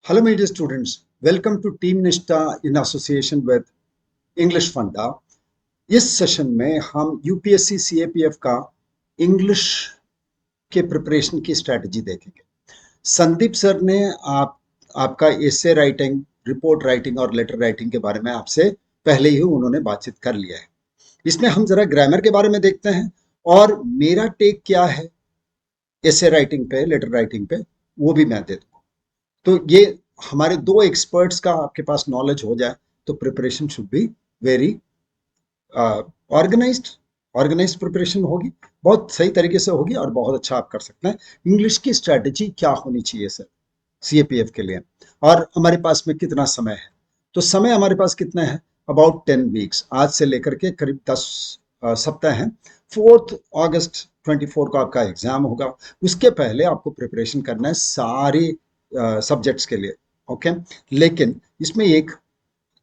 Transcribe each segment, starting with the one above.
Hello, my dear students. Welcome to Team Nishta in association with English Funda. इस session में हम UPSC CAPF का English के preparation की स्ट्रेटजी देखेंगे। संदीप सर ने आपका एसे राइटिंग, रिपोर्ट राइटिंग और लेटर राइटिंग के बारे में आपसे पहले ही उन्होंने बातचीत कर लिया है। इसमें हम जरा ग्रामर के बारे में देखते हैं और मेरा टेक क्या है एसे राइटिंग पे, लेटर राइटिंग पे, वो भी मैं दे दूंगा। तो ये हमारे दो एक्सपर्ट्स का आपके पास नॉलेज हो जाए तो preparation should be very organised. Organised preparation होगी, बहुत सही तरीके से होगी और बहुत अच्छा आप कर सकते हैं। इंग्लिश की स्ट्रैटेजी क्या होनी चाहिए सर सीएपीएफ के लिए, और हमारे पास में कितना समय है? तो समय हमारे पास कितना है? अबाउट 10 वीक्स, आज से लेकर के करीब 10 सप्ताह हैं। 4 अगस्त 24 को आपका एग्जाम होगा। उसके पहले आपको प्रिपरेशन करना है सारे सब्जेक्ट्स के लिए। ओके, लेकिन इसमें एक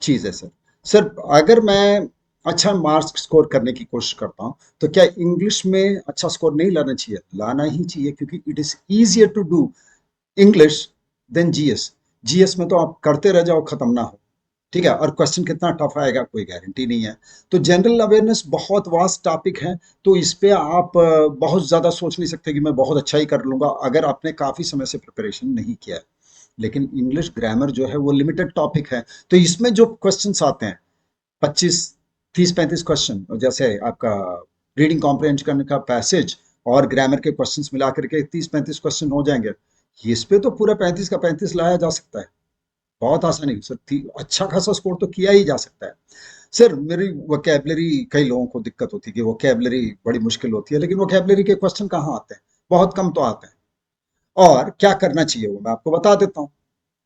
चीज है सर। सर, अगर मैं अच्छा मार्क्स स्कोर करने की कोशिश करता हूँ तो क्या इंग्लिश में अच्छा स्कोर नहीं लाना चाहिए? लाना ही चाहिए, क्योंकि it is easier to do English than GS. GS में तो आप करते रह जाओ, खत्म ना हो। ठीक है, और क्वेश्चन कितना टफ आएगा कोई गारंटी नहीं है। तो जनरल अवेयरनेस बहुत वास्ट टॉपिक है, तो इस पे आप बहुत ज्यादा सोच नहीं सकते कि मैं बहुत अच्छा ही कर लूंगा अगर आपने काफी समय से प्रिपरेशन नहीं किया है। लेकिन इंग्लिश ग्रामर जो है वो लिमिटेड टॉपिक है, तो इसमें जो क्वेश्चंस आते हैं 25, 30, 35 क्वेश्चन, जैसे आपका रीडिंग कॉम्प्रिहेंशन का पैसेज और ग्रामर के क्वेश्चंस मिला करके 30-35 क्वेश्चन हो जाएंगे। इस पे तो पूरा 35 का 35 लाया जा सकता है, बहुत आसानी सर। अच्छा खासा स्कोर तो किया ही जा सकता है। सर, मेरी वोकैबलरी, कई लोगों को दिक्कत होती है कि वोकैबलरी बड़ी मुश्किल होती है, लेकिन वोकैबलरी के क्वेश्चन कहाँ आते हैं? बहुत कम तो आते हैं। और क्या करना चाहिए वो मैं आपको बता देता हूँ।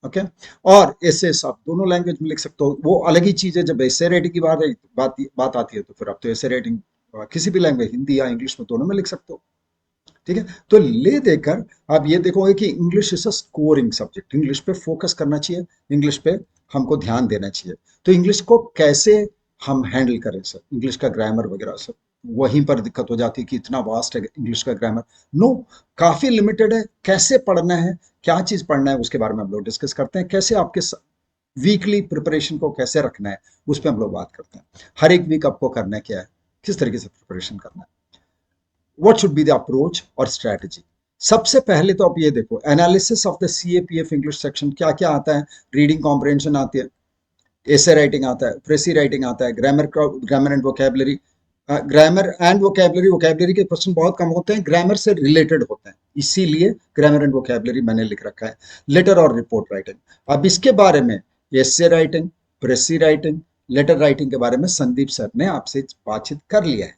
ओके, और ऐसे आप दोनों लैंग्वेज में लिख सकते हो, वो अलग ही चीज है। जब ऐसे राइटिंग की बात आती है तो फिर आप तो ऐसे राइटिंग किसी भी लैंग्वेज, हिंदी या इंग्लिश में, दोनों में लिख सकते हो। ठीक है, तो ले देकर आप ये देखोगे कि English is a scoring subject. English पे फोकस करना चाहिए, इंग्लिश पे हमको ध्यान देना चाहिए। तो इंग्लिश को कैसे हम हैंडल करें सर, इंग्लिश का ग्रामर वगैरह सर? वहीं पर दिक्कत हो जाती है कि इतना वास्ट है इंग्लिश का ग्रामर। नो, काफी लिमिटेड है। कैसे पढ़ना है, क्या चीज पढ़ना है, उसके बारे में हम लोग डिस्कस करते हैं। कैसे आपके वीकली प्रिपरेशन को कैसे रखना है, उस पर हम लोग बात करते हैं। हर एक वीक आपको करना है क्या है, किस तरीके से प्रिपरेशन करना है, what should be the approach और स्ट्रैटेजी। सबसे पहले तो आप ये देखो, analysis of the CAPF English section क्या क्या आता है। रीडिंग कॉम्प्रिहेंशन आती है, एसे राइटिंग आता है, प्रेसी राइटिंग आता है, grammar and vocabulary. Grammar and vocabulary, vocabulary के क्वेश्चन बहुत कम होते हैं, ग्रामर से रिलेटेड होते हैं, इसीलिए ग्रामर एंड वोकैबुलरी मैंने लिख रखा है। लेटर और रिपोर्ट राइटिंग, अब इसके बारे में essay writing, precis writing, letter writing के बारे में संदीप सर ने आपसे बातचीत कर लिया है।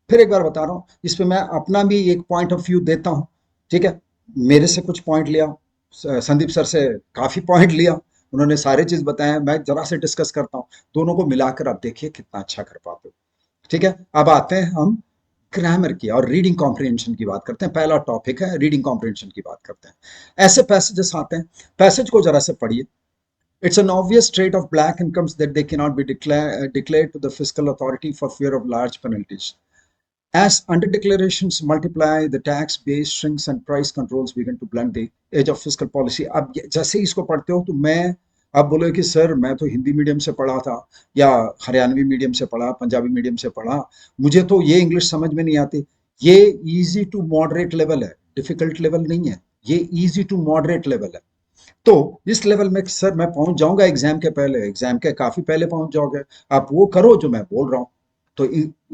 फिर एक बार बता रहा हूँ, इस पे मैं अपना भी एक पॉइंट ऑफ व्यू देता हूँ। ठीक है, मेरे से कुछ पॉइंट लिया, संदीप सर से काफी पॉइंट लिया, उन्होंने सारी चीज बताया, मैं जरा से डिस्कस करता हूँ। दोनों को मिलाकर आप देखिए कितना अच्छा कर पाते हो। ठीक है, अब आते हैं हम ग्रामर की और रीडिंग कॉम्प्रिहेंशन की बात करते हैं। पहला टॉपिक है रीडिंग कॉम्प्रिहेंशन की बात करते हैं। ऐसे पैसेजेस आते हैं, पैसेज को जरा से पढ़िए। It's an obvious trait of black incomes that they cannot be declared to the fiscal authority for fear of large penalties. As under-declarations multiply, the tax base shrinks and price controls begin to blunt the edge of fiscal policy. अब जैसे ही इसको पढ़ते हो तो मैं, आप बोलोगे कि सर मैं तो हिंदी मीडियम से पढ़ा था, या हरियाणवी मीडियम से पढ़ा, पंजाबी मीडियम से पढ़ा, मुझे तो ये इंग्लिश समझ में नहीं आती। ये इजी टू मॉडरेट लेवल है, डिफिकल्ट लेवल नहीं है। ये इजी टू मॉडरेट लेवल है। तो इस लेवल में सर मैं पहुंच जाऊंगा एग्जाम के पहले, एग्जाम के काफी पहले पहुंच जाओगे। आप वो करो जो मैं बोल रहा हूँ, तो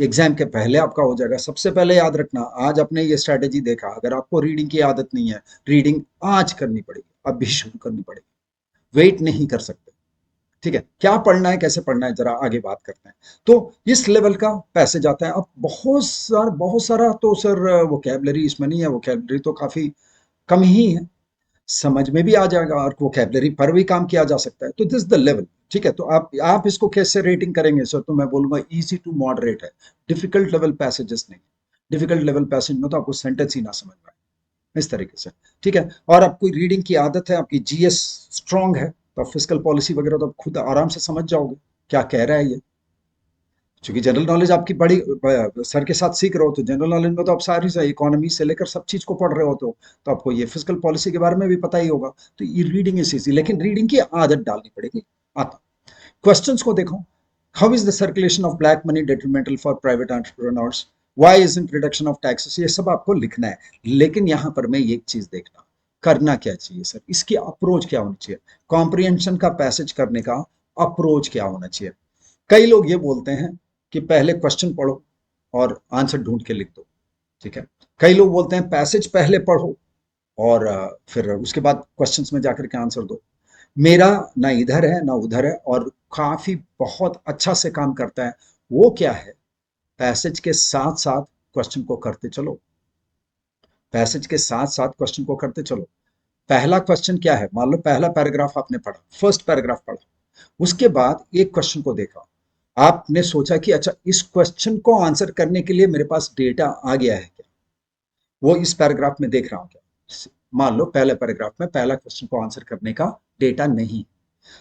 एग्जाम के पहले आपका हो जाएगा। सबसे पहले याद रखना, आज आपने ये स्ट्रैटेजी देखा, अगर आपको रीडिंग की आदत नहीं है, रीडिंग आज करनी पड़ेगी, अभी शुरू करनी पड़ेगी, वेट नहीं कर सकते। ठीक है, क्या पढ़ना है, कैसे पढ़ना है, जरा आगे बात करते हैं। तो इस लेवल का पैसेज आता है। अब बहुत सारा तो सर वोकैबलरी इसमें नहीं है, वोकैबलरी तो काफी कम ही है, समझ में भी आ जाएगा और वोकैबलरी पर भी काम किया जा सकता है। तो दिस द लेवल। ठीक है, तो आप इसको कैसे रेटिंग करेंगे सर? तो मैं बोलूंगा इजी टू मॉडरेट है, डिफिकल्ट लेवल पैसेजेस नहीं। डिफिकल्ट लेवल पैसेज में तो आपको सेंटेंस ही ना समझ में आए, इस तरीके से। ठीक है, और आपको रीडिंग की आदत है, आपकी जीएस स्ट्रांग है, तो आप फिजिकल पॉलिसी वगैरह तो आप खुद आराम से समझ जाओगे क्या कह रहा है ये। क्योंकि जनरल नॉलेज आपकी बड़ी सर के साथ सीख रहे हो, तो जनरल नॉलेज में तो आप सारी इकोनॉमी से लेकर सब चीज को पढ़ रहे हो, तो आपको ये फिजिकल पॉलिसी के बारे में भी पता ही होगा। तो ये रीडिंग इज इजी, लेकिन रीडिंग की आदत डालनी पड़ेगी। आता क्वेश्चंस को देखो। How is the circulation of black money detrimental for private entrepreneurs? Why is in reduction of taxes? ये सब आपको लिखना है। लेकिन यहां पर मैं एक चीज देखना, करना क्या चाहिए सर, इसकी अप्रोच क्या होनी चाहिए, कॉम्प्रिहेंशन का पैसेज करने का अप्रोच क्या होना चाहिए। कई लोग ये बोलते हैं कि पहले क्वेश्चन पढ़ो और आंसर ढूंढ के लिख दो, ठीक है। कई लोग बोलते हैं पैसेज पहले पढ़ो और फिर उसके बाद क्वेश्चंस में जाकर के आंसर दो। मेरा ना इधर है ना उधर है, और काफी बहुत अच्छा से काम करता है। वो क्या है, पैसेज के साथ साथ क्वेश्चन को करते चलो, पैसेज के साथ साथ क्वेश्चन को करते चलो। पहला क्वेश्चन क्या है, मान लो पहला पैराग्राफ आपने पढ़ा, फर्स्ट पैराग्राफ पढ़ा, उसके बाद एक क्वेश्चन को देखा, आपने सोचा कि अच्छा इस क्वेश्चन को आंसर करने के लिए मेरे पास डेटा आ गया है क्या, वो इस पैराग्राफ में देख रहा हूं क्या। मान लो पहले पैराग्राफ में पहला क्वेश्चन को आंसर करने का डेटा नहीं,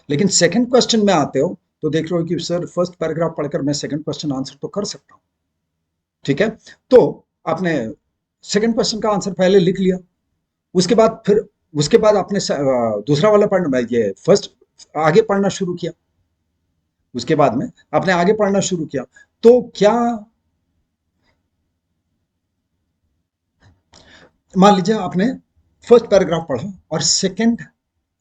लेकिन सेकंड क्वेश्चन में आते हो तो देख रहे हो कि सर फर्स्ट पैराग्राफ पढ़कर मैं सेकंड क्वेश्चन आंसर तो कर सकता हूं, ठीक है। तो आपने सेकंड क्वेश्चन का आंसर पहले लिख लिया, उसके बाद फिर उसके बाद आपने दूसरा वाला पढ़ना, ये फर्स्ट आगे पढ़ना शुरू किया, उसके बाद में आपने आगे पढ़ना शुरू किया। तो क्या, मान लीजिए आपने फर्स्ट पैराग्राफ पढ़ा और सेकंड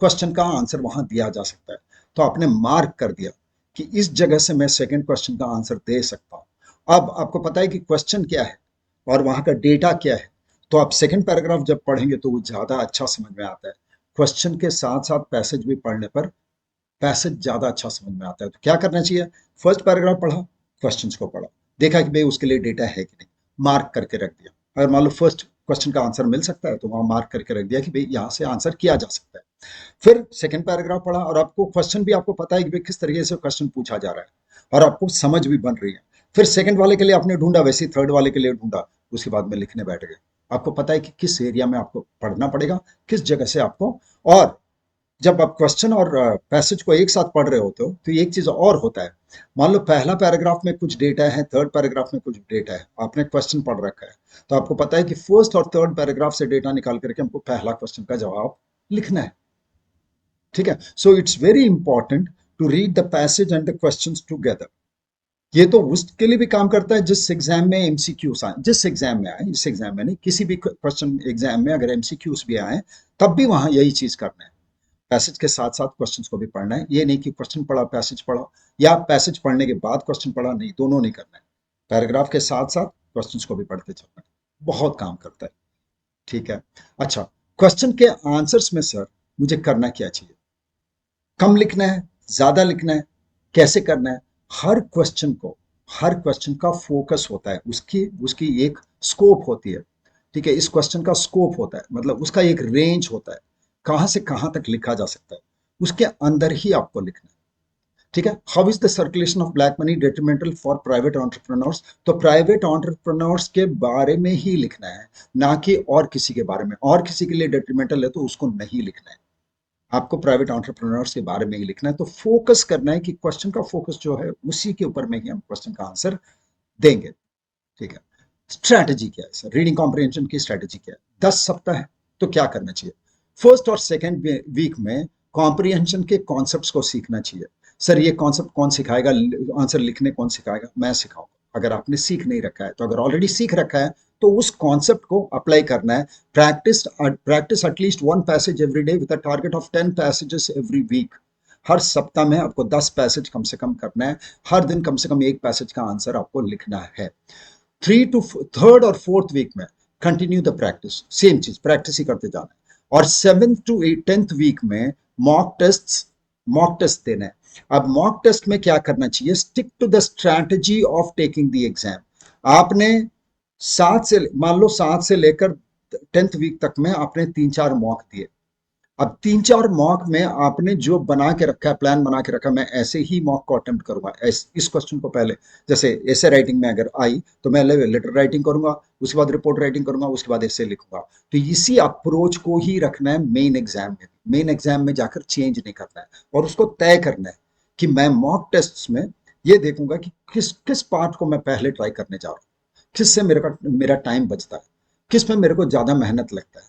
क्वेश्चन का आंसर वहां दिया जा सकता है, तो आपने मार्क कर दिया कि इस जगह से मैं सेकंड क्वेश्चन का आंसर दे सकता हूं। अब आपको पता है कि क्वेश्चन क्या है और वहां का डेटा क्या है, तो आप सेकंड पैराग्राफ जब पढ़ेंगे तो वो ज्यादा अच्छा समझ में आता है। क्वेश्चन के साथ साथ पैसेज भी पढ़ने पर पैसेज ज्यादा अच्छा समझ में आता है। तो क्या करना चाहिए, फर्स्ट पैराग्राफ पढ़ा, क्वेश्चंस को पढ़ा, देखा कि भाई उसके लिए डेटा है कि नहीं, मार्क करके रख दिया। अगर मान लो फर्स्ट क्वेश्चन का आंसर मिल सकता है तो वहां मार्क करके रख दिया कि भाई यहाँ से आंसर किया जा सकता है। फिर सेकंड पैराग्राफ पढ़ा और आपको क्वेश्चन भी आपको पता है कि भाई किस तरीके से क्वेश्चन पूछा जा रहा है और आपको समझ भी बन रही है। फिर सेकंड वाले के लिए आपने ढूंढा, वैसे ही थर्ड वाले के लिए ढूंढा, उसके बाद में लिखने बैठ गए। आपको पता है कि किस एरिया में आपको पढ़ना पड़ेगा, किस जगह से आपको। और जब आप क्वेश्चन और पैसेज को एक साथ पढ़ रहे होते हो तो एक चीज और होता है, मान लो पहला पैराग्राफ में कुछ डेटा है, थर्ड पैराग्राफ में कुछ डेटा है, आपने क्वेश्चन पढ़ रखा है, तो आपको पता है कि फर्स्ट और थर्ड पैराग्राफ से डेटा निकाल करके हमको पहला क्वेश्चन का जवाब लिखना है, ठीक है। So it's very important to read the passage and the questions together. ये तो उसके लिए भी काम करता है जिस एग्जाम में एमसीक्यूज आए, जिस एग्जाम में आए, इस एग्जाम में नहीं, किसी भी क्वेश्चन एग्जाम में अगर एमसीक्यूज भी आए तब भी वहां यही चीज करना है, पैसेज के साथ साथ क्वेश्चंस को भी पढ़ना है। ये नहीं कि क्वेश्चन पढ़ा पैसेज पढ़ा, या पैसेज पढ़ने के बाद क्वेश्चन पढ़ा, नहीं, दोनों नहीं करना है। पैराग्राफ के साथ साथ क्वेश्चंस को भी पढ़ते चलना है, बहुत काम करता है, ठीक है। अच्छा, क्वेश्चन के आंसर्स में सर मुझे करना क्या चाहिए, कम लिखना है, ज्यादा लिखना है, कैसे करना है। हर क्वेश्चन को, हर क्वेश्चन का फोकस होता है, उसकी उसकी एक स्कोप होती है, ठीक है। इस क्वेश्चन का स्कोप होता है, मतलब उसका एक रेंज होता है, कहां से कहां तक लिखा जा सकता है, उसके अंदर ही आपको लिखना है, ठीक है। How is the circulation of black money detrimental for private entrepreneurs? तो प्राइवेट एंटरप्रेन्योर्स के बारे में ही लिखना है, ना कि और किसी के बारे में। और किसी के लिए डेट्रीमेंटल है तो उसको नहीं लिखना है, आपको प्राइवेट एंटरप्रेन्योर्स के बारे में ही लिखना है। तो फोकस करना है कि क्वेश्चन का फोकस जो है उसी के ऊपर में ही हम क्वेश्चन का आंसर देंगे, ठीक है। स्ट्रैटेजी क्या है सर, रीडिंग कॉम्प्रिहेंशन की स्ट्रैटेजी क्या है, 10 सप्ताह है तो क्या करना चाहिए। फर्स्ट और सेकेंड वीक में कॉम्प्रिहेंशन के कॉन्सेप्ट्स को सीखना चाहिए। सर ये कॉन्सेप्ट कौन सिखाएगा, आंसर लिखने कौन सिखाएगा, मैं सिखाऊंगा। अगर आपने सीख नहीं रखा है तो, अगर ऑलरेडी सीख रखा है तो उस कॉन्सेप्ट को अप्लाई करना है। Practice at least one passage every day with a target of 10 passages every week. हर सप्ताह में आपको 10 पैसेज कम से कम करना है, हर दिन कम से कम एक पैसेज का आंसर आपको लिखना है। थर्ड और फोर्थ वीक में कंटिन्यू द प्रैक्टिस, सेम चीज प्रैक्टिस ही करते जाना है। और 7th to 10th वीक में मॉक टेस्ट देना है। अब मॉक टेस्ट में क्या करना चाहिए, stick to the strategy of taking the exam. आपने 7 से लेकर 10th वीक तक में आपने 3-4 मॉक दिए। अब 3-4 मॉक में आपने जो बना के रखा है, प्लान बना के रखा, मैं ऐसे ही मॉक को अटेम्प्ट करूंगा, इस क्वेश्चन को पहले, जैसे ऐसे राइटिंग में अगर आई तो मैं लेटर राइटिंग करूंगा, उसके बाद रिपोर्ट राइटिंग करूंगा, उसके बाद ऐसे लिखूंगा। तो इसी अप्रोच को ही रखना है मेन एग्जाम में, मेन एग्जाम में जाकर चेंज नहीं करना है, और उसको तय करना है कि मैं मॉक टेस्ट में ये देखूंगा कि किस किस पार्ट को मैं पहले ट्राई करने जा रहा हूँ, किससे मेरा टाइम बचता है, किस में मेरे को ज्यादा मेहनत लगता है।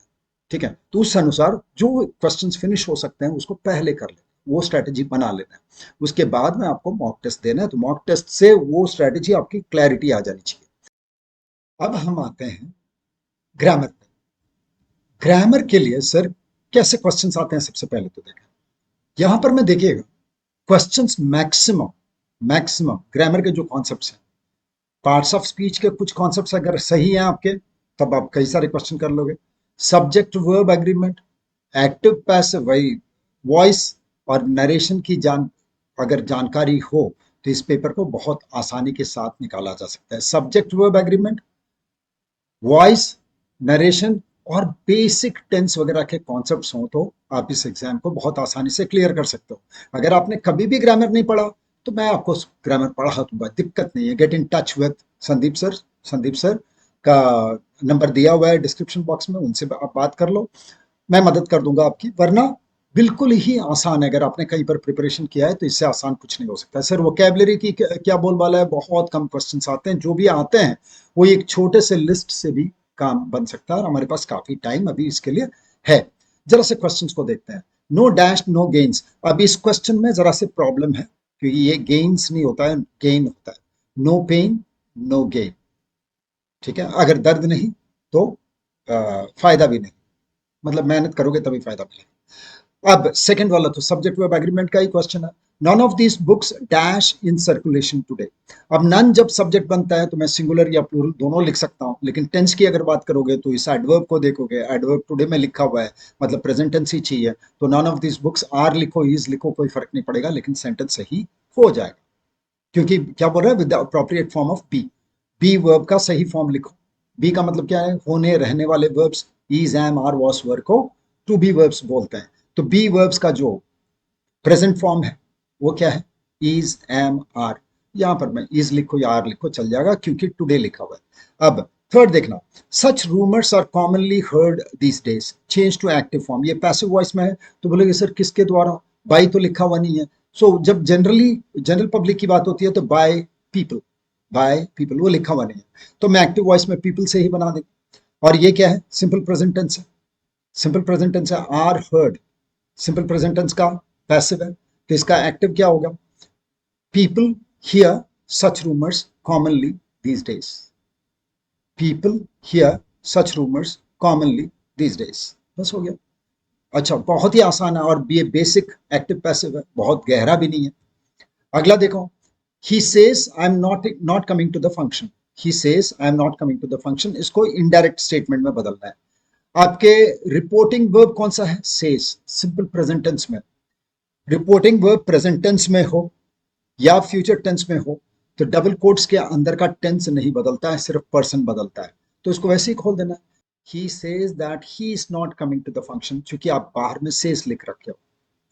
ठीक है, तो उस अनुसार जो क्वेश्चंस फिनिश हो सकते हैं उसको पहले कर लेना, वो स्ट्रेटेजी बना लेना है। उसके बाद में आपको मॉक टेस्ट देना है, तो मॉक टेस्ट से वो स्ट्रेटेजी आपकी क्लैरिटी आ जानी चाहिए। अब हम आते हैं ग्रामर पे। ग्रामर के लिए सर कैसे क्वेश्चंस आते हैं, सबसे पहले तो देखें यहां पर, मैं देखिएगा क्वेश्चंस मैक्सिमम मैक्सिमम ग्रामर के जो कॉन्सेप्ट्स हैं, पार्ट्स ऑफ स्पीच के कुछ कॉन्सेप्ट्स अगर सही हैं आपके, तब आप कई सारे क्वेश्चन कर लोगे। Subject verb agreement, active passive, वही वॉइस और नरेशन की अगर जानकारी हो तो इस पेपर को बहुत आसानी के साथ निकाला जा सकता है। Subject verb agreement, voice, narration और बेसिक टेंस वगैरह के कॉन्सेप्ट्स हों तो आप इस एग्जाम को बहुत आसानी से क्लियर कर सकते हो। अगर आपने कभी भी ग्रामर नहीं पढ़ा तो मैं आपको ग्रामर पढ़ा दूंगा, दिक्कत नहीं है। Get in touch with Sandeep sir, Sandeep sir का नंबर दिया हुआ है डिस्क्रिप्शन बॉक्स में, उनसे आप बात कर लो, मैं मदद कर दूंगा आपकी। वरना बिल्कुल ही आसान है, अगर आपने कहीं पर प्रिपरेशन किया है तो इससे आसान कुछ नहीं हो सकता। सर वोकैबुलरी की क्या बोलबाला है, बहुत कम क्वेश्चंस आते हैं, जो भी आते हैं वो एक छोटे से लिस्ट से भी काम बन सकता है, और हमारे पास काफी टाइम अभी इसके लिए है। जरा से क्वेश्चंस को देखते हैं। नो डैश नो गेन्स, अब इस क्वेश्चन में जरा से प्रॉब्लम है, क्योंकि ये गेन्स नहीं होता है, गेन होता है। नो पेन नो गेन, ठीक है, अगर दर्द नहीं तो फायदा भी नहीं, मतलब मेहनत करोगे तभी फायदा मिलेगा। अब सेकंड वाला तो सब्जेक्ट वर्ब एग्रीमेंट का ही क्वेश्चन है। None of these books dash in circulation today. अब नन जब सब्जेक्ट बनता है तो मैं सिंगुलर या प्लूरल दोनों लिख सकता हूं, लेकिन टेंस की अगर बात करोगे तो इस एडवर्ब को देखोगे, एडवर्ब टुडे में लिखा हुआ है, मतलब प्रेजेंट टेंस ही चाहिए, तो none of these books, are लिखो इज लिखो कोई फर्क नहीं पड़ेगा, लेकिन सेंटेंस सही हो जाएगा। क्योंकि क्या बोल रहा है, with the appropriate form of be, be verb का सही फॉर्म लिखो। बी का मतलब क्या है, होने रहने वाले verbs, is am are was verb को टू बी वर्ब्स बोलते हैं। तो बी वर्ब्स का जो प्रेजेंट फॉर्म है वो क्या है, इज एम आर। यहां पर मैं इज लिखो या आर लिखो चल जाएगा, क्योंकि टुडे लिखा हुआ है। अब थर्ड देखना, such rumours are commonly heard these days, change to active form, ये पैसिव वॉइस में है, तो बोलेगे सर किसके द्वारा, बाई तो लिखा हुआ नहीं है। सो जब जनरल पब्लिक की बात होती है तो बाय पीपल, बाय पीपल वो लिखा हुआ नहीं है, तो मैं एक्टिव वॉइस में पीपल से ही बना देंगे। और ये क्या है, सिंपल प्रेजेंट टेंस है, सिंपल प्रेजेंट टेंस है, are heard simple present tense का पैसिव है, तो इसका एक्टिव क्या होगा, people hear such rumours commonly these days, people hear such rumours commonly these days, बस हो गया। अच्छा, बहुत ही आसान है, और ये बेसिक एक्टिव पैसिव है, बहुत गहरा भी नहीं है। अगला देखो, he says I am not coming to the function, he says I am not coming to the function, इसको इनडायरेक्ट स्टेटमेंट में बदलना है। आपके रिपोर्टिंग वर्ब कौन सा है, सेज, सिंपल प्रेजेंट टेंस में। रिपोर्टिंग वर्ब प्रेजेंट टेंस में हो या फ्यूचर टेंस में हो तो डबल कोट्स के अंदर का टेंस नहीं बदलता है, सिर्फ पर्सन बदलता है, तो इसको वैसे ही खोल देना है। He says that he is not coming to the function, क्योंकि आप बाहर में सेज लिख रखे हो,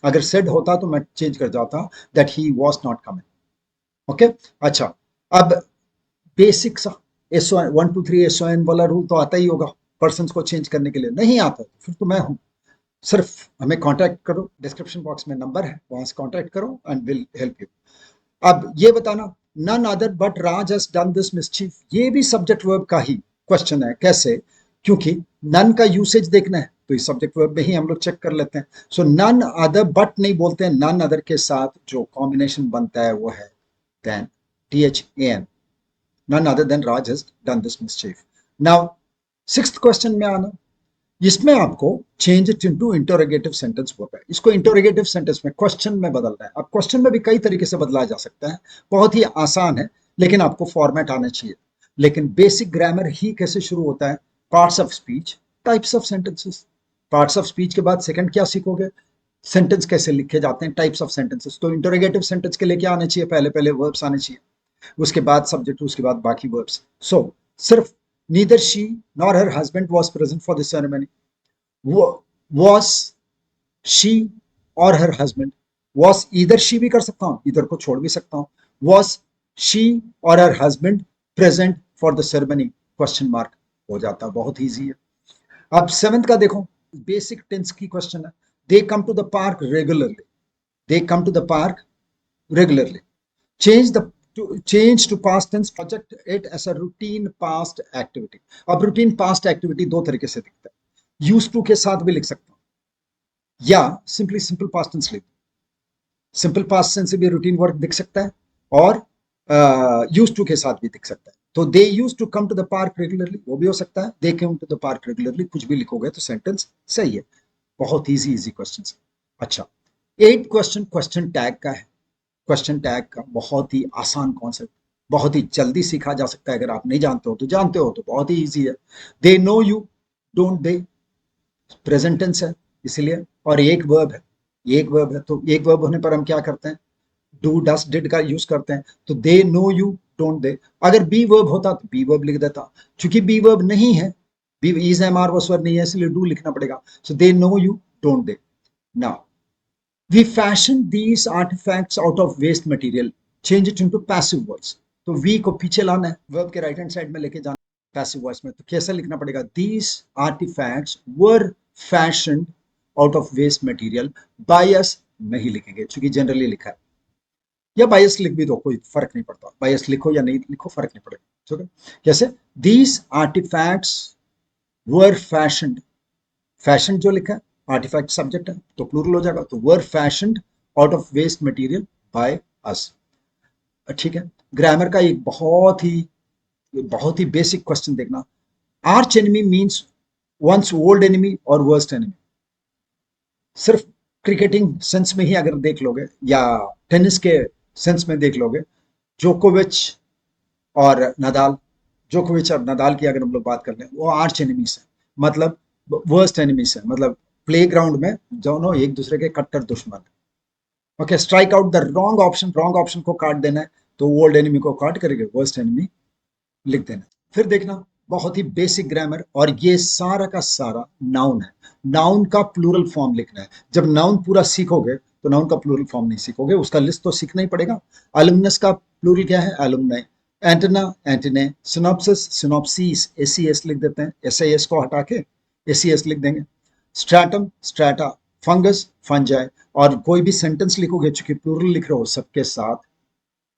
अगर सेड होता तो मैं चेंज कर जाता that he was not coming. Okay, अच्छा, अब बेसिक सा एसओ 1 2 3 एसओएन वाला रूल तो आता ही होगा पर्सन को चेंज करने के लिए, नहीं आता तो फिर तो मैं हूं, सिर्फ हमें कांटेक्ट करो, डिस्क्रिप्शन बॉक्स में नंबर है, वहां से कांटेक्ट करो एंड विल हेल्प यू। अब ये बताना, none other but Raj has done this mischief, ये भी सब्जेक्ट वर्ब का ही क्वेश्चन है। कैसे, क्योंकि नन का यूसेज देखना है तो इस सब्जेक्ट वर्ब में ही हम लोग चेक कर लेते हैं। सो नन अदर बट नहीं बोलते हैं, नन अदर के साथ जो कॉम्बिनेशन बनता है वो है then, THAN, none other than Raj has done this mischief. Now, sixth question में आना, इसमें आपको change it into interrogative sentence बोलता है, इसको इंटरोगेटिव सेंटेंस में क्वेश्चन में बदलना है। अब क्वेश्चन में भी कई तरीके से बदला जा सकता है, बहुत ही आसान है, लेकिन आपको फॉर्मेट आना चाहिए। लेकिन बेसिक ग्रामर ही कैसे शुरू होता है, parts of speech, types of sentences, parts of speech के बाद सेकंड क्या सीखोगे, सेंटेंस कैसे लिखे जाते हैं, टाइप्स ऑफ सेंटेंसेस। तो इंटरोगेटिव सेंटेंस के लिए क्या आने चाहिए, पहले पहले वर्ब्स आने चाहिए, उसके बाद सब्जेक्ट, उसके बाद बाकी वर्ब्स। सो सिर्फ neither she nor her husband was present for this ceremony, was she or her husband, was either she भी कर सकता हूं, इधर को छोड़ भी सकता हूं, was she or her husband present for the ceremony, question mark हो जाता, बहुत इजी है। अब सेवेंथ का देखो, बेसिक टेंस की क्वेश्चन है, they come to the park regularly, they come to the park regularly, change to past tense, project it as a routine past activity. अब रूटीन पास्ट एक्टिविटी दो तरीके से दिखता है, यूज टू के साथ भी लिख सकता हूं या सिंपली सिंपल पास्ट टेंस लिख, सिंपल पास्ट टेंस से भी रूटीन वर्क दिख सकता है और यूज टू के साथ भी दिख सकता है। तो they use to come to the park regularly, वो भी हो सकता है, they come to the park regularly, कुछ भी लिखोगे तो सेंटेंस सही है। बहुत इजी इजी क्वेश्चन। अच्छा, 8 क्वेश्चन क्वेश्चन टैग का है। क्वेश्चन टैग का बहुत ही आसान कॉन्सेप्ट, बहुत ही जल्दी सीखा जा सकता है। अगर आप नहीं जानते हो तो जानते हो तो बहुत ही इजी है। They know you, don't they, present tense है इसलिए, और एक वर्ब है, एक वर्ब है, तो एक वर्ब होने पर हम क्या करते हैं, डू डस डिड का यूज करते हैं। तो दे नो यू, डोंट दे। अगर बी वर्ब होता तो बी वर्ब लिख देता, चूंकि बी वर्ब नहीं है, B is am are verb नहीं है, इसलिए डू लिखना पड़ेगा। So they know you, don't they. Now we fashion these artifacts out of waste material, change it into passive voice। तो we को पीछे लाना है, verb के राइट हैंड साइड में लेके जाना पैसिव वॉइस में, तो कैसे लिखना पड़ेगा, these artifacts were fashioned out of waste material by us, नहीं लिखेंगे क्योंकि जनरली लिखा है, या बायस लिख भी दो, कोई फर्क नहीं पड़ता, बायस लिखो या नहीं लिखो फर्क नहीं पड़ेगा, ठीक है। कैसे, these artifacts were fashioned, fashion जो लिखा है, आर्टिफैक्ट सब्जेक्ट है तो प्लूरल हो जाएगा, तो were fashioned out of waste material by us. ठीक है, ग्रामर का एक बहुत ही बेसिक क्वेश्चन देखना, arch enemy means one's old enemy और वर्स्ट एनिमी। सिर्फ क्रिकेटिंग सेंस में ही अगर देख लोगे या टेनिस के सेंस में देख लोगे, जोकोविच और नदाल, जोकोविच और नदाल की अगर हम लोग बात कर लें, वो आर्च एनिमीज है, मतलब वर्स्ट एनिमीज है, मतलब प्लेग्राउंड में दोनों एक दूसरे के कट्टर दुश्मन। Okay, strike out the wrong option को काट देना है, तो ओल्ड एनिमी को काट करके वर्स्ट एनिमी लिख देना। फिर देखना बहुत ही बेसिक ग्रामर, और ये सारा का सारा नाउन है, नाउन का प्लूरल फॉर्म लिखना है। जब नाउन पूरा सीखोगे तो नाउन का प्लूरल फॉर्म नहीं सीखोगे, उसका लिस्ट तो सीखना ही पड़ेगा। अलुमनस का प्लूरल क्या है, alumni. Antenna, antennae. Synopsis, synopses, एसीएस लिख देते हैं, एसआईएस को हटा के एसीएस लिख देंगे। Stratum, strata. Fungus, fungi. और कोई भी सेंटेंस लिखोगे, चूंकि प्लूरल लिख रहे हो, सबके साथ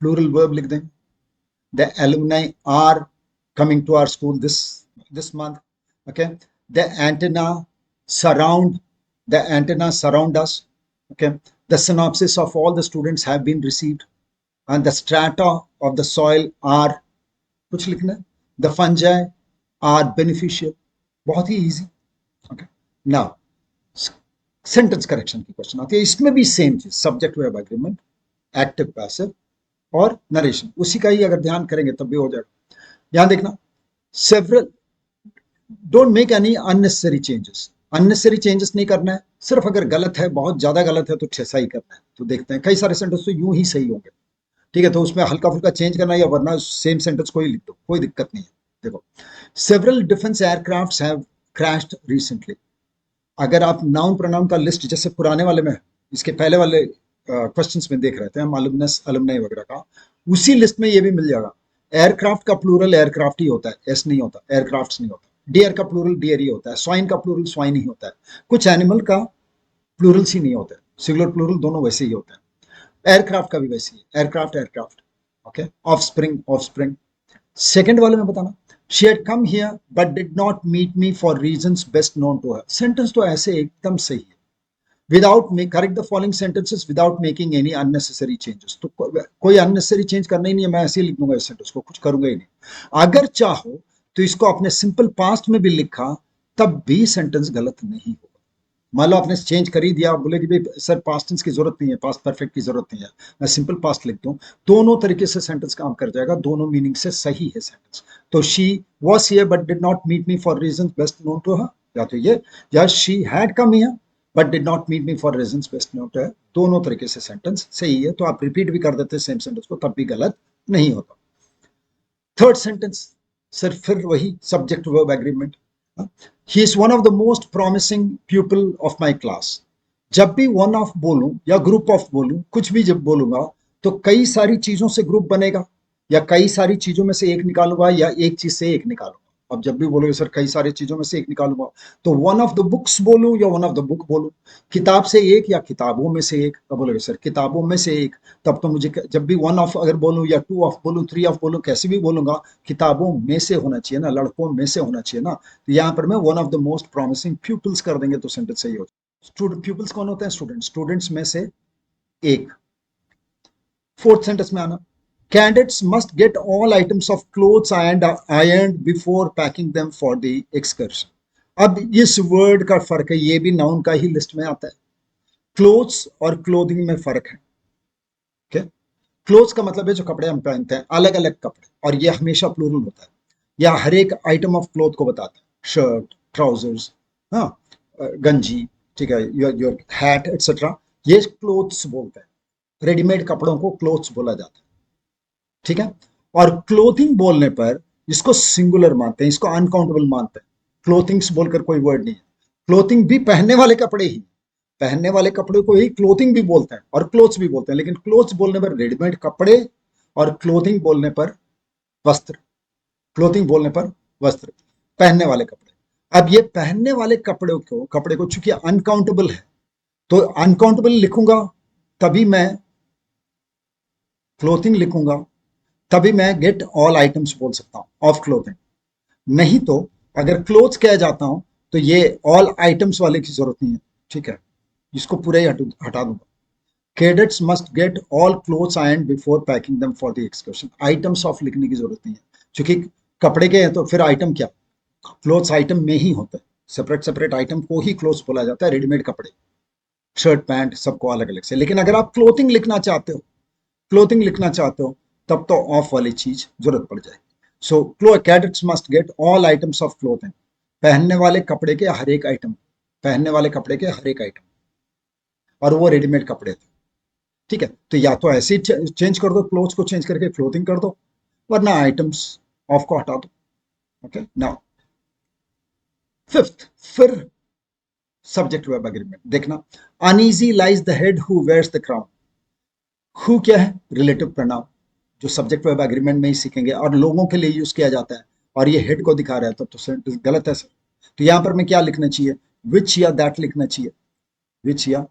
प्लूरल वर्ब लिख देंगे। The alumni are coming to our school this month. Okay, the antenna surround us. Okay, the synopsis of all the students have been received, and the strata of the soil are कुछ लिखना है, the fungi are beneficial, बहुत ही easy. Okay, now sentence correction की question आती है, इसमें भी same चीज, subject verb agreement, active passive और नरेशन, उसी का ही अगर ध्यान करेंगे तब भी हो जाएगा। यहां देखना, several, don't make any unnecessary changes, unnecessary changes नहीं करना है, सिर्फ अगर गलत है, बहुत ज्यादा गलत है तो सही करना है। तो देखते हैं, कई सारे सेंटेंस तो यूं ही सही होंगे, ठीक है, तो उसमें हल्का फुल्का चेंज करना है, या वरना सेम सेंटेंस को ही लिख दो, कोई दिक्कत नहीं है। देखो, several defence aircraft have crashed recently. अगर आप नाउन प्रोनाउन का लिस्ट जैसे पुराने वाले में, इसके पहले वाले क्वेश्चंस में देख रहे थे हम, अलुमनस, अलुमनाई वगैरह का, उसी लिस्ट में ये भी मिल जाएगा। एयरक्राफ्ट का प्लूरल एयरक्राफ्ट ही होता है, एस नहीं होता, एयरक्राफ्ट नहीं होता। डियर का प्लूरल डियर ही होता है, स्वाइन का प्लूरल स्वाइन ही होता है, कुछ एनिमल का प्लूरल्स ही नहीं होता है, सिंगुलर प्लूरल दोनों वैसे ही होता है। एयरक्राफ्ट का भी वैसे ही, aircraft aircraft. Okay, offspring offspring. Second वाले में बताना, she had come here but did not meet me for reasons best known to her। Sentence तो ऐसे एकदम सही है, without correct the following sentences without making any unnecessary changes. तो कोई अननेसेसरी चेंज करना ही नहीं है, मैं ऐसे ही लिख दूंगा इस सेंटेंस को, कुछ करूंगा ही नहीं। अगर चाहो तो इसको अपने सिंपल पास्ट में भी लिखा, तब भी सेंटेंस गलत नहीं होगा। मान लो आपने चेंज कर ही दिया, बोले कि भाई सर पास्ट टेंस की जरूरत नहीं है, पास्ट परफेक्ट की जरूरत नहीं है, मैं सिंपल पास्ट लिख दूं, दोनों तरीके से सेंटेंस काम कर जाएगा, दोनों मीनिंग से सही है सेंटेंस। तो she was here but did not meet me for reasons best known to her, या तो ये, या she had come here but did not meet me for reasons best known to her, दोनों तरीके से सेंटेंस सही है। तो आप रिपीट भी कर देते सेम सेंटेंस को, तब भी गलत नहीं होता। थर्ड सेंटेंस, सर फिर वही subject verb agreement. He is one of the most promising pupil of my class। जब भी वन ऑफ बोलूं या ग्रुप ऑफ बोलूं, कुछ भी जब बोलूंगा, तो कई सारी चीजों से ग्रुप बनेगा, या कई सारी चीजों में से एक निकालूंगा, या एक चीज से एक निकालूंगा। अब जब भी बोलोगे सर कई सारी चीजों में से एक निकालूंगा, तो वन ऑफ द बुक्स बोलूं या वन ऑफ द बुक बोलूं, किताब से एक या किताबों में से एक, अब बोलोगे सर किताबों में से एक, तब तो मुझे जब भी वन ऑफ अगर बोलूं या टू ऑफ बोलूं, थ्री ऑफ बोलूं, कैसे भी बोलूंगा, किताबों में से होना चाहिए ना, लड़कों में से होना चाहिए ना। तो यहाँ पर मैं one of the most promising people's कर देंगे तो सेंटेंस सही हो जाए। स्टूडेंट, प्यूपल्स कौन होते हैं? स्टूडेंट, स्टूडेंट्स में से एक। फोर्थ सेंटेंस में आना, candidates must get all items of clothes ironed before packing them for the excursion. अब इस वर्ड का फर्क है, ये भी नाउन का ही लिस्ट में आता है। क्लोथ्स और क्लोथिंग में फर्क है। okay? क्लोथ्स का मतलब है जो कपड़े हम पहनते हैं, अलग अलग कपड़े, और ये हमेशा प्लूरल होता है, या हर एक आइटम ऑफ क्लोथ को बताता है। शर्ट, ट्राउजर्स, हाँ, गंजी, ठीक है, योर हैट एक्सेट्रा, ये क्लोथ्स बोलते हैं। रेडीमेड कपड़ों को क्लोथ्स बोला जाता है, ठीक है। और क्लोथिंग बोलने पर इसको सिंगुलर मानते हैं, इसको अनकाउंटेबल मानते हैं। क्लोथिंग्स बोलकर कोई वर्ड नहीं है। क्लोथिंग भी पहनने वाले कपड़े ही, पहनने वाले कपड़े को ही क्लोथिंग भी बोलते हैं और क्लोथ्स भी बोलते हैं, लेकिन क्लोथ्स बोलने पर रेडीमेड कपड़े, और क्लोथिंग बोलने पर वस्त्र, क्लोथिंग बोलने पर वस्त्र, पहनने वाले कपड़े। अब ये पहनने वाले कपड़े को चूंकि अनकाउंटेबल है, तो अनकाउंटेबल लिखूंगा तभी मैं क्लोथिंग लिखूंगा, तभी मैं गेट ऑल आइटम्स बोल सकता हूं ऑफ क्लोथिंग। नहीं तो अगर क्लोथ्स कह जाता हूं तो ये ऑल आइटम्स वाले की जरूरत नहीं है, ठीक है, इसको पूरा ही हटा दूंगा। Cadets must get all clothes iron before packing them for the excursion. Items of लिखने की जरूरत नहीं है, क्योंकि कपड़े के हैं तो फिर आइटम क्या, क्लोथ्स आइटम में ही होता है। सेपरेट सेपरेट आइटम को ही क्लोथ्स बोला जाता है। रेडीमेड कपड़े, शर्ट पैंट सबको अलग अलग से। लेकिन अगर आप क्लोथिंग लिखना चाहते हो, क्लोथिंग लिखना चाहते हो, तब तो ऑफ वाली चीज जरूरत पड़ जाएगी। So cadets must get all items of clothing, पहनने वाले कपड़े के हर एक आइटम, पहनने वाले कपड़े के हर एक आइटम, और वो रेडीमेड कपड़े थे, ठीक है। तो या तो ऐसे ही चेंज कर दो, क्लोथ्स को चेंज करके क्लोथिंग कर दो, वरना आइटम्स ऑफ को हटा दो। ओके, नाउ फिफ्थ, फिर सब्जेक्ट वर्ब एग्रीमेंट देखना। Uneasy lies the head who wears the crown. Who क्या है? रिलेटिव प्रोनाउन, जो सब्जेक्ट वर्ब एग्रीमेंट में ही सीखेंगे और लोगों के लिए यूज किया जाता है, और ये हेड को दिखा रहा है, तो सेंटेंस गलत है सर। तो यहां पर मैं क्या लिखना चाहिए? विच या दैट लिखना चाहिए, विच या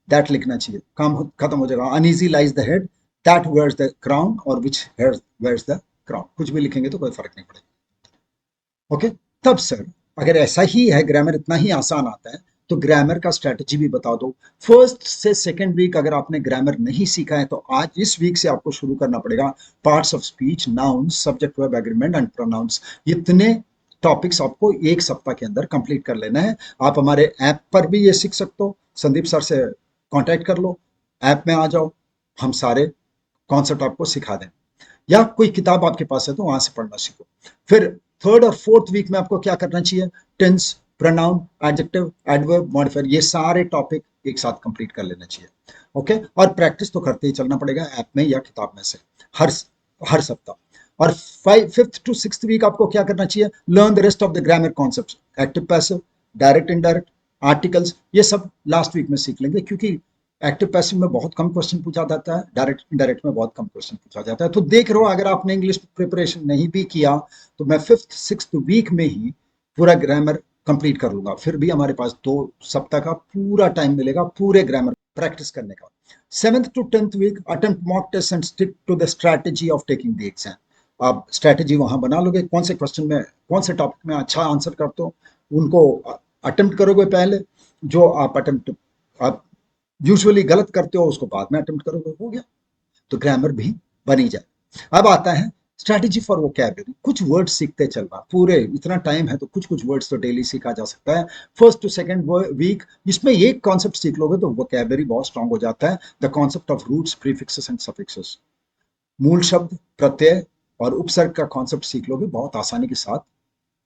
दैट लिखना चाहिए, काम खत्म हो जाएगा। Uneasy lies the head that wears the crown, और विच वेयर्स द क्राउन, कुछ भी लिखेंगे तो कोई फर्क नहीं पड़ेगा। ओके, तब सर अगर ऐसा ही है, ग्रामर इतना ही आसान आता है, तो ग्रामर का स्ट्रेटजी भी बता दो। फर्स्ट से सेकंड वीक अगर आपने ग्रामर नहीं सीखा है, तो आज इस वीक से आपको शुरू करना पड़ेगा। Parts of speech, nouns, subject verb agreement and pronouns, इतने टॉपिक्स आपको एक सप्ताह के अंदर कंप्लीट कर लेना है। आप हमारे ऐप पर भी ये सीख सकते हो, संदीप सर से कांटेक्ट कर लो, ऐप में आ जाओ, हम सारे कॉन्सेप्ट आपको सिखा दें, या कोई किताब आपके पास है तो वहां से पढ़ना सीखो। फिर थर्ड और फोर्थ वीक में आपको क्या करना चाहिए? Tense, pronoun, adjective, adverb, modifier, ये सारे टॉपिक एक साथ कंप्लीट कर लेना चाहिए। ओके, और प्रैक्टिस तो करते ही चलना पड़ेगा ऐप में या किताब में से, हर हर सप्ताह। और फिफ्थ टू सिक्स्थ वीक आपको क्या करना चाहिए? Learn the rest of the grammar concept, active passive, direct indirect, articles, ये सब लास्ट वीक में सीख लेंगे, क्योंकि एक्टिव पैसिव में बहुत कम क्वेश्चन पूछा जाता है, डायरेक्ट इनडायरेक्ट में बहुत कम क्वेश्चन पूछा जाता है। तो देख रहे हो, अगर आपने इंग्लिश प्रिपरेशन नहीं भी किया, तो मैं फिफ्थ सिक्स्थ वीक में ही पूरा ग्रामर कंप्लीट कर लूंगा। फिर भी हमारे पास 2 सप्ताह का पूरा टाइम मिलेगा पूरे ग्रामर प्रैक्टिस करने का। Seventh to tenth week attempt mock test and stick to the strategy of taking the exam. आप स्ट्रैटेजी वहां बना लोगे, कौन से क्वेश्चन में, कौन से टॉपिक में अच्छा आंसर करते हो, उनको अटेम्प्ट करोगे पहले, जो आप यूजुअली गलत करते हो उसको बाद में अटेम्प्ट करोगे, हो गया, तो ग्रामर भी बनी जाए। अब आता है स्ट्रैटेजी फॉर वोकैबुलरी। कुछ वर्ड्स सीखते चलना, पूरे इतना टाइम है तो कुछ कुछ वर्ड्स तो डेली सीखा जा सकता है। फर्स्ट टू सेकंड वीक इसमें एक कॉन्सेप्ट सीख लोगे तो वोकैबुलरी बहुत स्ट्रांग हो जाता है। The concept of roots, prefixes and suffixes, मूल शब्द, प्रत्यय और उपसर्ग का कॉन्सेप्ट सीख लोगे, बहुत आसानी के साथ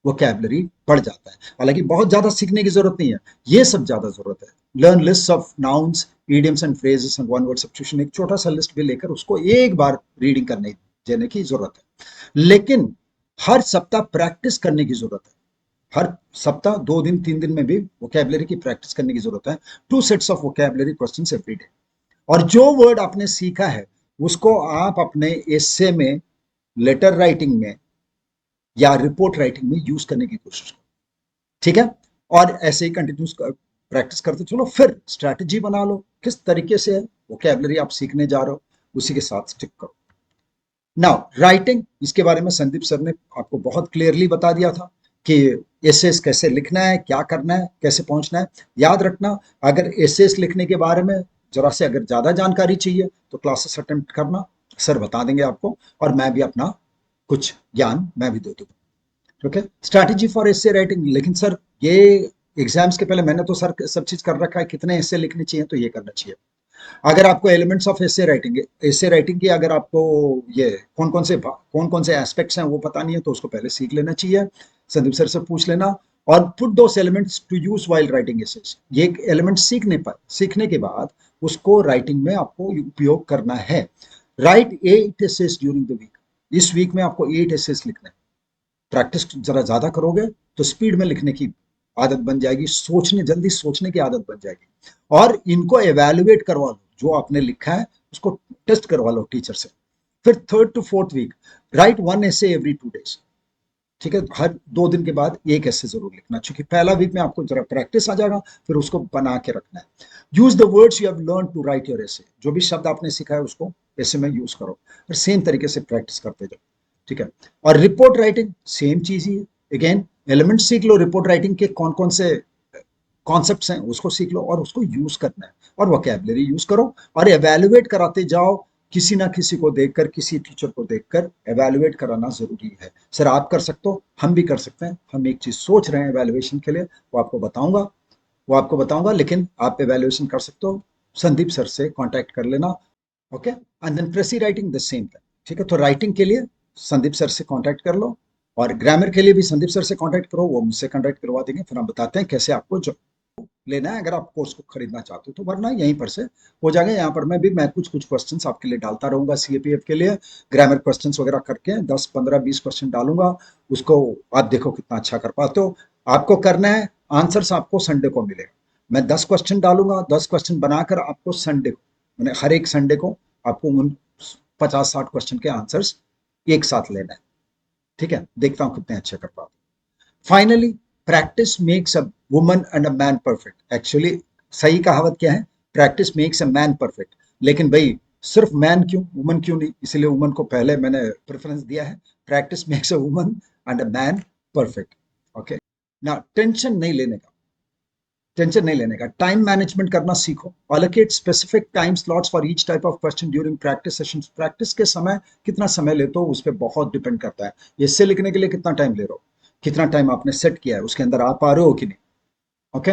वोकैबुलरी बढ़ जाता है। हालांकि बहुत ज्यादा सीखने की जरूरत नहीं है, ये सब ज्यादा जरूरत है। Learn list of nouns, idioms and phrases and one word substitution, एक छोटा सा लिस्ट भी लेकर उसको एक बार रीडिंग करने देने की जरूरत है। लेकिन हर सप्ताह प्रैक्टिस करने की जरूरत है। हर सप्ताह 2 दिन 3 दिन में भी वोकैबुलरी की प्रैक्टिस करने की जरूरत है। 2 sets of vocabulary questions every day. और जो वर्ड आपने सीखा है उसको आप अपने एसे में, लेटर राइटिंग में या रिपोर्ट राइटिंग में यूज करने की कोशिश करो। ठीक है, और ऐसे ही कंटिन्यूस प्रैक्टिस करते चलो। फिर स्ट्रैटेजी बना लो, किस तरीके से वोकैबुलरी आप सीखने जा रहे हो, उसी के साथ स्टिक करो। नाउ राइटिंग, इसके बारे में संदीप सर ने आपको बहुत क्लियरली बता दिया था कि एसेस कैसे लिखना है, क्या करना है, कैसे पहुंचना है। याद रखना, अगर एसेस लिखने के बारे में जरा से अगर ज्यादा जानकारी चाहिए तो क्लासेस अटेम्प्ट करना, सर बता देंगे आपको, और मैं भी अपना कुछ ज्ञान मैं भी दे दूंगा। Okay, strategy for essay writing. लेकिन सर ये एग्जाम्स के पहले मैंने तो सर सब चीज कर रखा है, कितने एसे लिखने चाहिए तो ये करना चाहिए। अगर आपको एलिमेंट्स ऑफ एसे राइटिंग की अगर आपको ये कौन कौन से एस्पेक्ट्स हैं वो पता नहीं है तो उसको पहले सीख लेना चाहिए, संदीप सर से पूछ लेना। और put those elements to use while writing essays. ये एलिमेंट सीखने के बाद उसको राइटिंग में आपको उपयोग करना है। Write 8 essays during the week. इस वीक में आपको 8 एसेस लिखना है। प्रैक्टिस जरा ज्यादा करोगे तो स्पीड में लिखने की आदत बन जाएगी, जल्दी सोचने की आदत बन जाएगी। और इनको एवेल्युएट करवा लो, जो आपने लिखा है उसको टेस्ट करवा लो टीचर से। फिर 3rd to 4th week, write 1 essay every 2 days। ठीक है, हर 2 दिन के बाद एक ऐसे जरूर लिखना, क्योंकि पहला वीक में आपको जरा प्रैक्टिस आ जाएगा, फिर उसको बना के रखना है। Use the words you have learn to write your essay. जो भी शब्द आपने सीखा है उसको ऐसे में यूज करो, और सेम तरीके से प्रैक्टिस करते जाओ। ठीक है, और रिपोर्ट राइटिंग सेम चीज ही है। अगेन एलिमेंट सीख लो, रिपोर्ट राइटिंग के कौन कौन से कॉन्सेप्ट्स हैं उसको सीख लो, और उसको यूज करना है, और वोकैबुलरी यूज करो, और एवेल्युएट कराते जाओ। किसी ना किसी को देखकर, किसी टीचर को देखकर एवेल्युएट कराना जरूरी है। सर आप कर सकते हो, हम भी कर सकते हैं। हम एक चीज सोच रहे हैं एवेल्युएशन के लिए, वो आपको बताऊंगा, लेकिन आप एवेल्युएशन कर सकते हो, संदीप सर से कांटेक्ट कर लेना। Okay, and then precis writing the same thing. ठीक है, तो राइटिंग के लिए संदीप सर से कांटेक्ट कर लो, और ग्रामर के लिए भी संदीप सर से कांटेक्ट करो, वो मुझसे कांटेक्ट करवा देंगे। फिर हम बताते हैं कैसे आपको जो लेना है, अगर आप कोर्स को खरीदना चाहते हो तो, वरना यहीं पर से हो जाएगा। यहाँ पर मैं कुछ कुछ क्वेश्चंस आपके लिए डालता रहूंगा सीएपीएफ के लिए, ग्रामर क्वेश्चंस वगैरह करके 10 15 20 क्वेश्चन डालूंगा। उसको आप देखो कितना अच्छा कर पाते हो। आपको करना है, आंसर्स आपको संडे को मिलेगा। मैं 10 क्वेश्चन डालूंगा, 10 क्वेश्चन बनाकर आपको संडे को, मैंने हर एक संडे को आपको उन 50 60 क्वेश्चन के आंसर्स एक साथ लेना है। ठीक है, देखता हूँ कितने अच्छे कर पाते हो। Finally, practice makes a woman and a man perfect. Actually सही कहावत क्या है, practice makes a man perfect. लेकिन भाई सिर्फ मैन क्यों, वुमन क्यों नहीं, इसलिए वुमन को पहले मैंने प्रेफरेंस दिया है। Practice makes a woman and a man perfect. Okay, ना टेंशन नहीं लेने का, टाइम मैनेजमेंट करना सीखो। Allocate specific time slots for each type of question during practice sessions. Practice के समय कितना समय लेते हो उस पर बहुत डिपेंड करता है। इससे लिखने के लिए कितना टाइम ले रहे हो, कितना टाइम आपने सेट किया है, उसके अंदर आ पा रहे हो कि नहीं। ओके,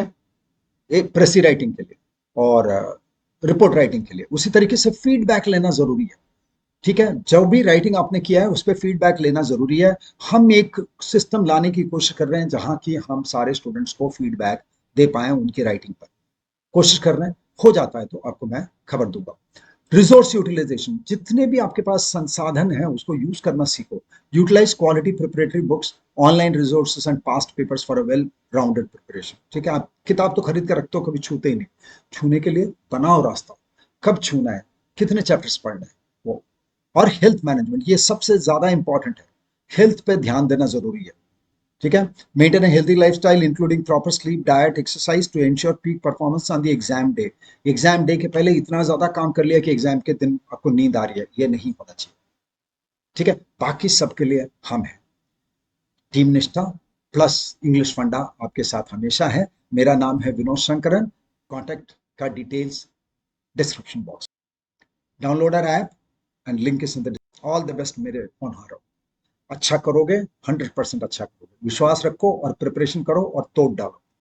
एक प्रेसी राइटिंग के लिए और रिपोर्ट राइटिंग के लिए उसी तरीके से फीडबैक लेना जरूरी है। ठीक है, जो भी राइटिंग आपने किया है उस पर फीडबैक लेना जरूरी है। हम एक सिस्टम लाने की कोशिश कर रहे हैं जहां की हम सारे स्टूडेंट्स को फीडबैक दे पाए उनकी राइटिंग पर, कोशिश कर रहे हैं। हो जाता है तो आपको मैं खबर दूंगा। रिसोर्स यूटिलाइजेशन, जितने भी आपके पास संसाधन है उसको यूज करना सीखो। Utilise quality preparatory books, online resources and past papers for a well rounded preparation. ठीक है, आप किताब तो खरीद कर रखते हो, कभी छूते ही नहीं। छूने के लिए बनाओ रास्ता, कब छूना है, कितने चैप्टर्स पढ़ना है वो। और हेल्थ मैनेजमेंट, ये सबसे ज्यादा इंपॉर्टेंट है। हेल्थ पे ध्यान देना जरूरी है। ठीक है, maintain a healthy lifestyle including proper sleep, diet, exercise to ensure peak performance on the exam day. Exam day के पहले इतना ज्यादा काम कर लिया कि एग्जाम के दिन आपको नींद आ रही है, ये नहीं होना चाहिए। ठीक है, बाकी सबके लिए हम हैं। टीम निष्ठा प्लस इंग्लिश फंडा आपके साथ हमेशा है। मेरा नाम है विनोद शंकरन। कॉन्टेक्ट का details description box. Download our app and link is in the. All the best मेरे होनहारों। अच्छा करोगे, 100% अच्छा करोगे। विश्वास रखो और प्रिपरेशन करो और तोड़ डालो।